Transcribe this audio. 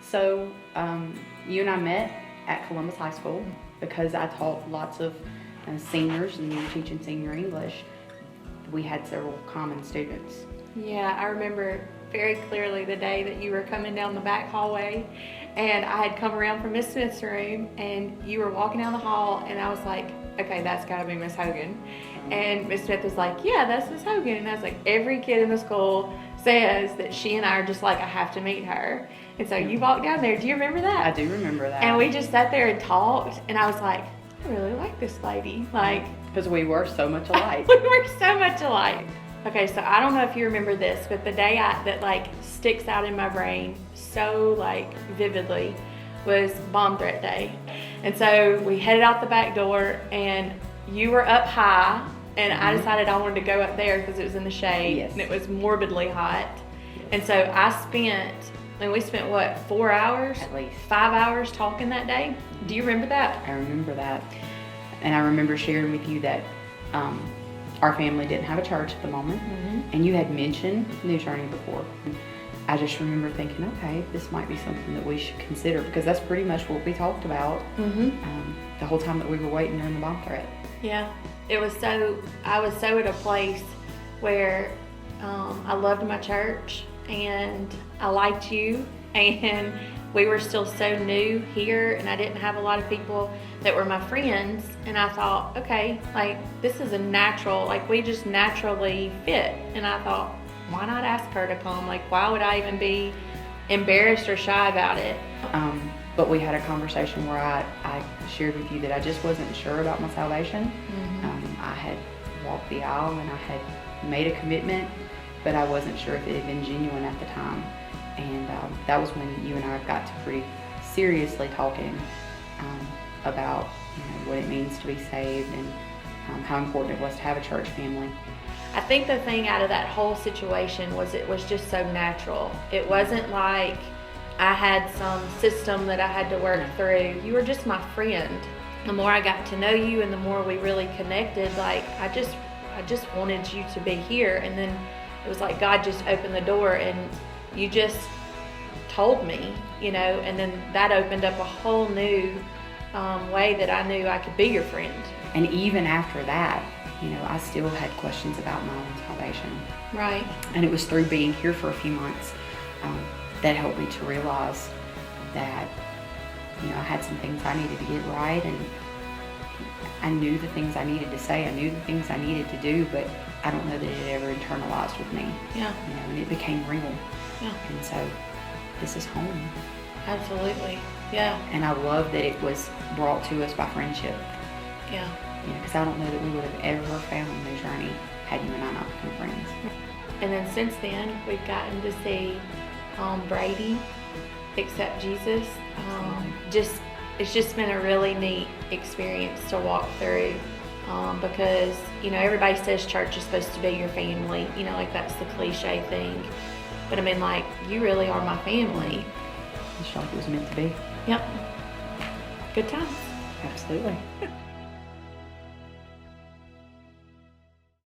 So you and I met at Columbus High School because I taught lots of seniors, and you were teaching senior English. We had several common students. Yeah, I remember very clearly the day that you were coming down the back hallway, and I had come around from Miss Smith's room, and you were walking down the hall, and I was like, okay, that's gotta be Miss Hogan. And Miss Smith was like, yeah, that's Miss Hogan. And I was like, every kid in the school says that she and I are just like, I have to meet her. And so you walked down there. Do you remember that? I do remember that. And we just sat there and talked, and I was like, I really like this lady. Like, because we were so much alike. we were so much alike. Okay, so I don't know if you remember this, but the day that like sticks out in my brain so like vividly was bomb threat day. And so we headed out the back door, and you were up high, and I decided I wanted to go up there because it was in the shade. Yes. And it was morbidly hot. And so we spent what, 4 hours? At least. 5 hours talking that day. Do you remember that? I remember that. And I remember sharing with you that our family didn't have a church at the moment, and you had mentioned New Journey before. I just remember thinking, okay, this might be something that we should consider, because that's pretty much what we talked about the whole time that we were waiting during the bomb threat. Yeah, I was so at a place where I loved my church, and I liked you, and we were still so new here, and I didn't have a lot of people that were my friends, and I thought, okay, like, this is a natural, like, we just naturally fit. And I thought, why not ask her to come? Like, why would I even be embarrassed or shy about it? But we had a conversation where I shared with you that I just wasn't sure about my salvation. I had walked the aisle and I had made a commitment, but I wasn't sure if it had been genuine at the time. And that was when you and I got to pretty seriously talking about what it means to be saved, and how important it was to have a church family. I think the thing out of that whole situation was it was just so natural. It wasn't like I had some system that I had to work through. You were just my friend. The more I got to know you and the more we really connected, like, I just wanted you to be here. And then it was like God just opened the door, and you just told me, and then that opened up a whole new way that I knew I could be your friend. And even after that, I still had questions about my own salvation. Right. And it was through being here for a few months that helped me to realize that, I had some things I needed to get right, and I knew the things I needed to say, I knew the things I needed to do, but I don't know that it ever internalized with me. Yeah. And it became real. Yeah. And so this is home. Absolutely. Yeah. And I love that it was brought to us by friendship. Yeah. Because I don't know that we would have ever found New Journey had you and I not become friends. And then since then, we've gotten to see Brady accept Jesus. It's just been a really neat experience to walk through, because everybody says church is supposed to be your family. Like, that's the cliche thing. But I mean, like, you really are my family. It's like it was meant to be. Yep. Good times. Absolutely.